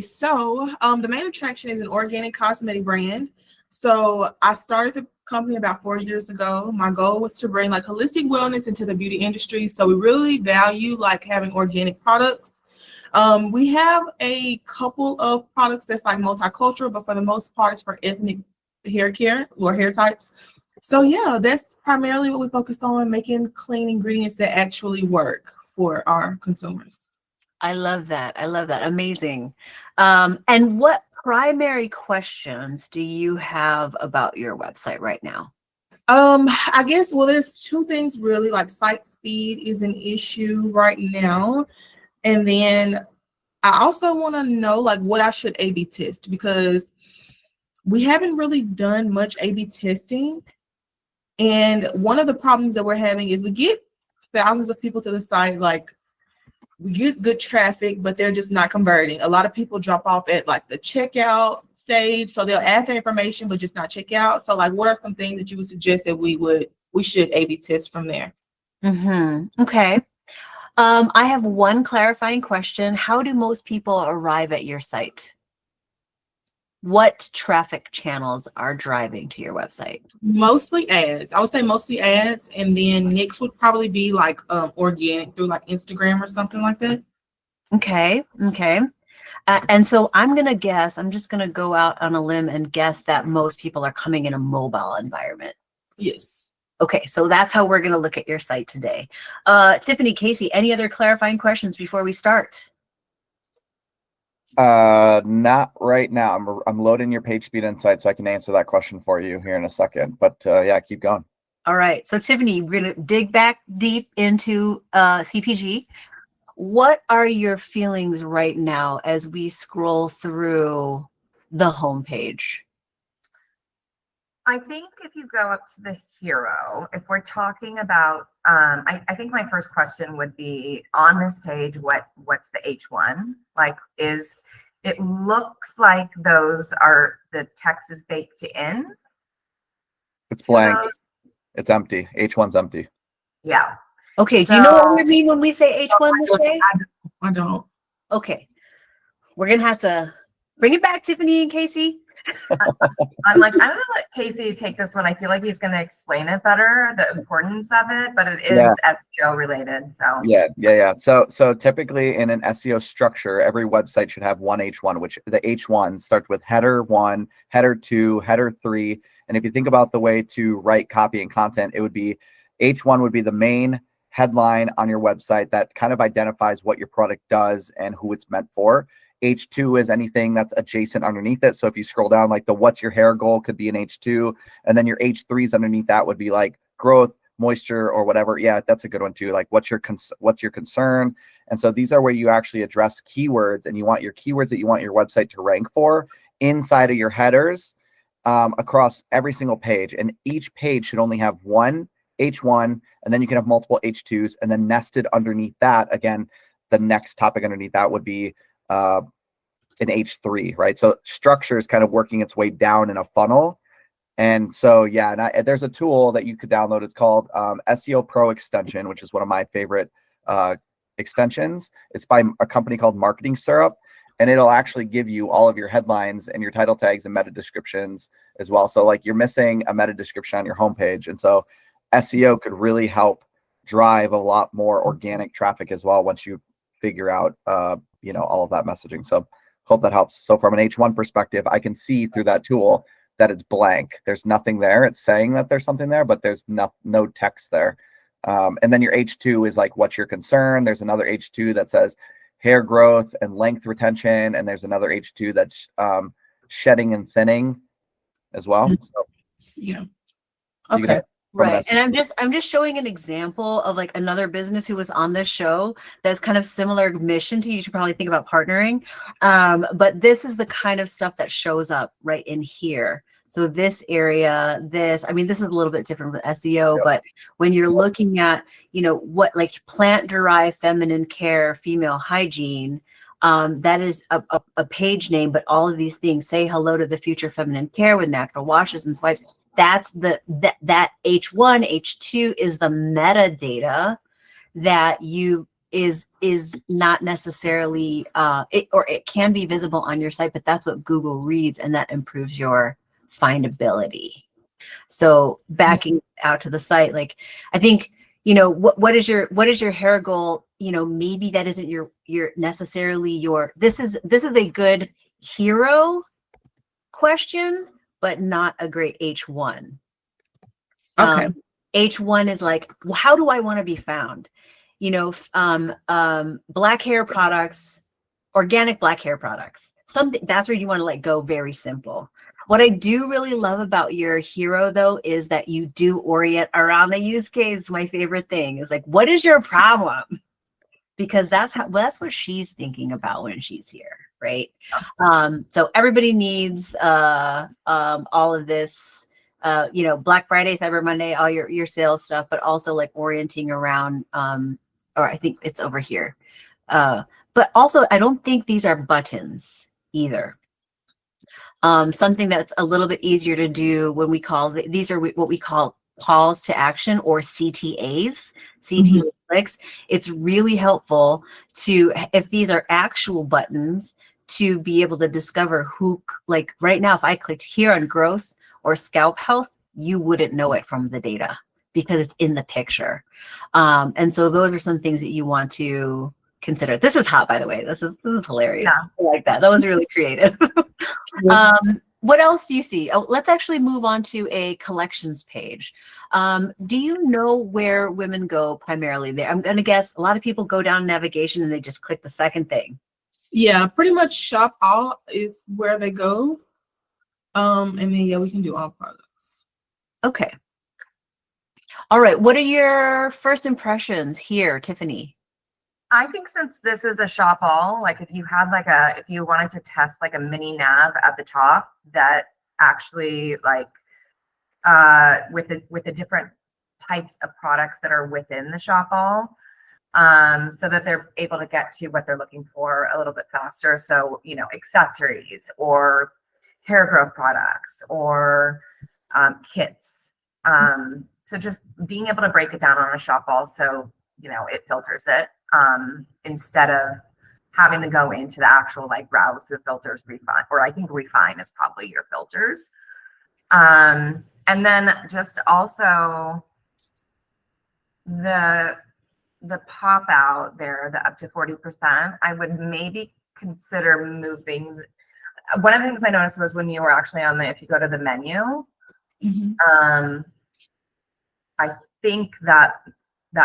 So, the main attraction is an organic cosmetic brand. So, I started the company about 4 years ago. My goal was to bring like holistic wellness into the beauty industry. So, we really value like having organic products. We have a couple of products that's like multicultural, but for the most part, it's for ethnic hair care or hair types. So, yeah, that's primarily what we focus on, making clean ingredients that actually work for our consumers. I love that. I love that. Amazing. And what primary questions do you have about your website right now? I guess, well, there's two things really, like site speed is an issue right now. And then I also want to know like what I should A/B test because we haven't really done much A/B testing. And one of the problems that we're having is we get thousands of people to the site, like we get good traffic, but they're just not converting. A lot of people drop off at like the checkout stage, so they'll add their information but just not check out. So like, what are some things that you would suggest that we should A/B test from there? Okay. I have one clarifying question. How do most people arrive at your site? What traffic channels are driving to your website? Mostly ads. I would say mostly ads, and then next would probably be like organic through like Instagram or something like that. Okay. And so I'm just going to go out on a limb and guess that most people are coming in a mobile environment. Yes. Okay, so that's how we're going to look at your site today. Tiffany, Casey, any other clarifying questions before we start? Not right now. I'm loading your page speed insight so I can answer that question for you here in a second. But yeah, keep going. All right. So Tiffany, we're going to dig back deep into CPG. What are your feelings right now as we scroll through the homepage? I think if you go up to the hero, if we're talking about, I think my first question would be on this page, what's the H1? Like, it looks like those are, the text is baked in. It's blank. It's empty. H1's empty. Yeah. Okay. Do you know what we mean when we say H1, Lachey? I don't. Okay. We're going to have to bring it back, Tiffany and Casey. I'm like, I'm going to let Casey take this one. I feel like he's going to explain it better, the importance of it, but it is SEO related. So yeah. So typically in an SEO structure, every website should have one H1, which the H1 starts with header 1, header 2, header 3. And if you think about the way to write copy and content, it would be H1 would be the main headline on your website that kind of identifies what your product does and who it's meant for. H2 is anything that's adjacent underneath it. So if you scroll down, like the what's your hair goal could be an H2, and then your H3s underneath that would be like growth, moisture, or whatever. Yeah, that's a good one too. Like what's your concern? And so these are where you actually address keywords, and you want your keywords that you want your website to rank for inside of your headers across every single page. And each page should only have one H1, and then you can have multiple H2s, and then nested underneath that, again, the next topic underneath that would be an H3, right? So structure is kind of working its way down in a funnel. And so, yeah, and there's a tool that you could download. It's called SEO Pro Extension, which is one of my favorite extensions. It's by a company called Marketing Syrup, and it'll actually give you all of your headlines and your title tags and meta descriptions as well. So like you're missing a meta description on your homepage. And so SEO could really help drive a lot more organic traffic as well once you figure out all of that messaging. So hope that helps. So from an H1 perspective, I can see through that tool that it's blank. There's nothing there. It's saying that there's something there, but there's no text there. And then your H2 is like, what's your concern? There's another H2 that says hair growth and length retention. And there's another H2 that's shedding and thinning as well. So, yeah. Okay. Right. And I'm just showing an example of like another business who was on this show that's kind of similar mission to you. You should probably think about partnering. But this is the kind of stuff that shows up right in here. So this area, this is a little bit different with SEO, but when you're looking at, what like plant-derived feminine care, female hygiene, that is a page name, but all of these things say hello to the future feminine care with natural washes and swipes. That's that H1, H2 is the metadata that you is not necessarily it can be visible on your site, but that's what Google reads, and that improves your findability. So backing out to the site, like I think, you know, what is your hair goal? You know, maybe that isn't your necessarily your, this is a good hero question, but not a great H1. Okay. H1 is like, well, how do I want to be found? You know, black hair products, organic black hair products, something that's where you want to like go very simple. What I do really love about your hero though is that you do orient around the use case. My favorite thing is like, what is your problem? Because that's that's what she's thinking about when she's here, right? So everybody needs all of this, you know, Black Friday, Cyber Monday, all your sales stuff, but also like orienting around, or I think it's over here. But also, I don't think these are buttons either. Something that's a little bit easier to do when we call these are what we call calls to action, or CTAs, CTA clicks. It's really helpful to, if these are actual buttons, to be able to discover who, like right now, if I clicked here on growth or scalp health, you wouldn't know it from the data because it's in the picture. And so those are some things that you want to consider. This is hot, by the way. This is hilarious. Yeah. I like that. That was really creative. What else do you see? Oh, let's actually move on to a collections page. Do you know where women go primarily there? I'm going to guess a lot of people go down navigation and they just click the second thing. Yeah, pretty much shop all is where they go. And then yeah, we can do all products. Okay. All right. What are your first impressions here, Tiffany? I think since this is a shop all, like if you had like if you wanted to test like a mini nav at the top that actually like with the different types of products that are within the shop all, so that they're able to get to what they're looking for a little bit faster. So, you know, accessories or hair growth products or kits. So just being able to break it down on a shop all, so you know it filters it, instead of having to go into the actual like browse the filters, refine, or I think refine is probably your filters. And then just also the pop out there, the up to 40%, I would maybe consider moving. One of the things I noticed was when you were actually on if you go to the menu, I think that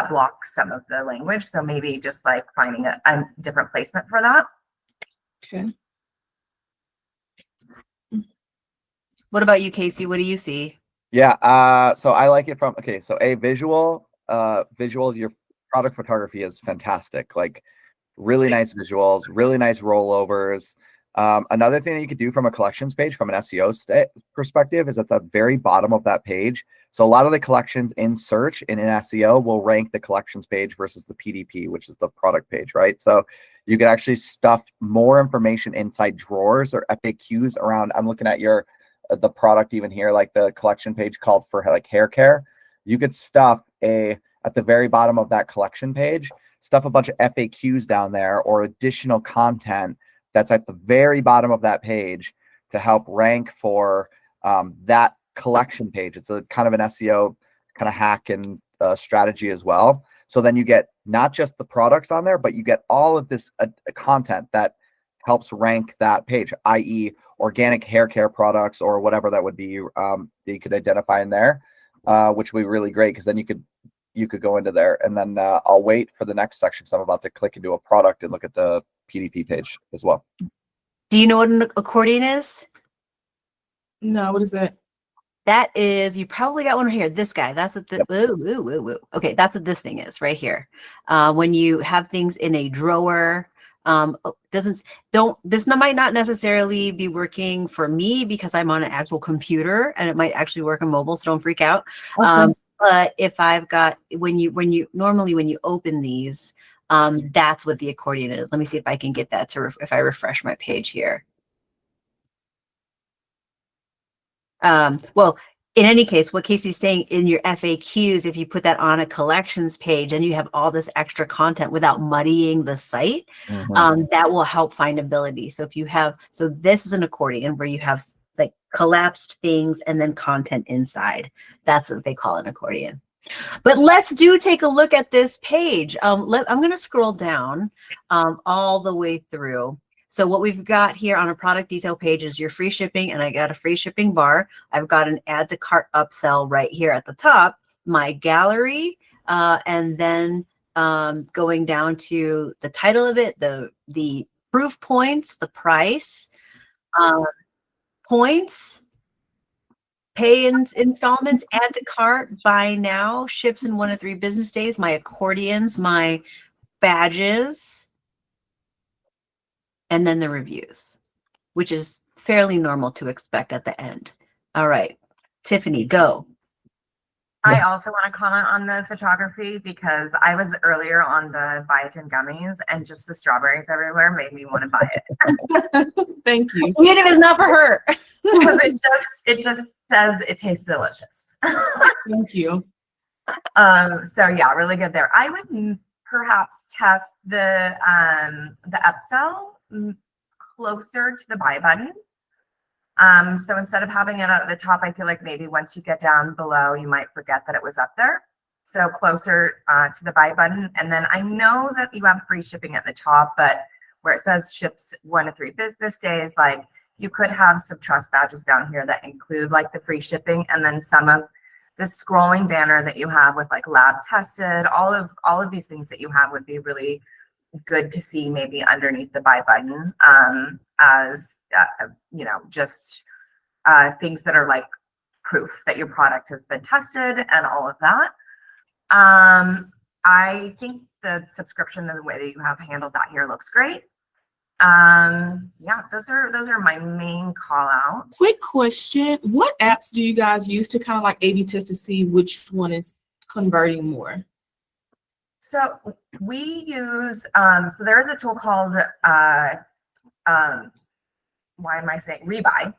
blocks some of the language. So maybe just like finding a different placement for that. Okay. What about you, Casey? What do you see? Yeah, so I like it from, okay, so visual, your product photography is fantastic. Like really nice visuals, really nice rollovers. Another thing that you could do from a collections page, from an SEO perspective, is at the very bottom of that page. So a lot of the collections in search and in SEO will rank the collections page versus the PDP, which is the product page, right? So you could actually stuff more information inside drawers or FAQs around. I'm looking at the product even here, like the collection page called for like hair care. You could stuff at the very bottom of that collection page, stuff a bunch of FAQs down there or additional content that's at the very bottom of that page to help rank for that collection page. It's a kind of an SEO kind of hack and strategy as well. So then you get not just the products on there, but you get all of this content that helps rank that page, i.e. organic hair care products or whatever that would be that you could identify in there, which would be really great, because then you could go into there. And then I'll wait for the next section, because I'm about to click into a product and look at the PDP page as well. Do you know what an accordion is? No, what is that? That is, you probably got one here. This guy. That's what the okay. That's what this thing is right here. When you have things in a drawer, this might not necessarily be working for me because I'm on an actual computer, and it might actually work on mobile. So don't freak out. Okay. But if I've got when you open these, that's what the accordion is. Let me see if I can get that to if I refresh my page here. Well, in any case, what Casey's saying in your FAQs, if you put that on a collections page and you have all this extra content without muddying the site, that will help findability. So if you have, so this is an accordion where you have like collapsed things and then content inside. That's what they call an accordion. But let's take a look at this page. I'm going to scroll down all the way through. So what we've got here on a product detail page is your free shipping, and I got a free shipping bar. I've got an add to cart upsell right here at the top, my gallery, and then going down to the title of it, the proof points, the price, points, pay in installments, add to cart, buy now, ships in 1 to 3 business days, my accordions, my badges, and then the reviews, which is fairly normal to expect at the end. All right, Tiffany, go. I also want to comment on the photography because I was earlier on the biotin gummies and just the strawberries everywhere made me want to buy it. Thank you. Even if it's not for her. Because it just says it tastes delicious. Thank you. So yeah, really good there. I would perhaps test the upsell closer to the buy button. So instead of having it at the top, I feel like maybe once you get down below, you might forget that it was up there. So closer to the buy button. And then I know that you have free shipping at the top, but where it says ships 1 to 3 business days, like you could have some trust badges down here that include like the free shipping, and then some of the scrolling banner that you have with like lab tested, all of these things that you have would be really good to see maybe underneath the buy button as you know, just things that are like proof that your product has been tested and all of that. I think the subscription and the way that you have handled that here looks great. Yeah, those are my main call outs. Quick question. What apps do you guys use to kind of like A/B test to see which one is converting more? So we use, so there is a tool called, why am I saying Rebuy,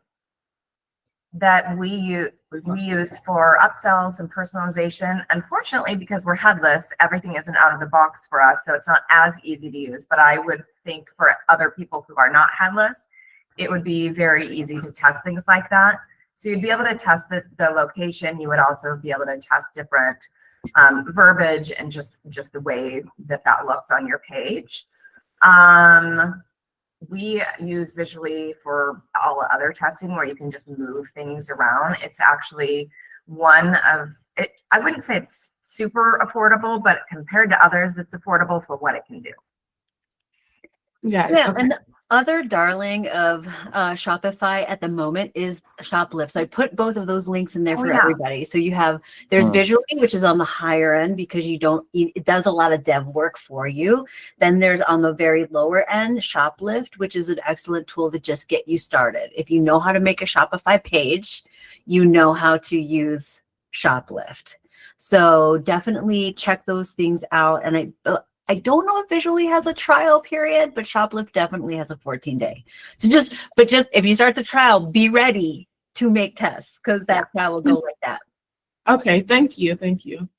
that we use for upsells and personalization. Unfortunately, because we're headless, everything isn't out of the box for us, so it's not as easy to use. But I would think for other people who are not headless, it would be very easy to test things like that. So you'd be able to test the location. You would also be able to test different verbiage and just the way that looks on your page. We use Visually for all other testing where you can just move things around. It's actually one of it. I wouldn't say it's super affordable, but compared to others, it's affordable for what it can do. Yeah. Yeah, Okay. and the other darling of Shopify at the moment is Shoplift. So I put both of those links in there for everybody. So you have, there's Visually, which is on the higher end because it does a lot of dev work for you. Then there's on the very lower end, Shoplift, which is an excellent tool to just get you started. If you know how to make a Shopify page, you know how to use Shoplift. So definitely check those things out. And I don't know if Visually has a trial period, but Shoplift definitely has a 14-day. So just if you start the trial, be ready to make tests because that trial will go like that. Okay. Thank you. Thank you.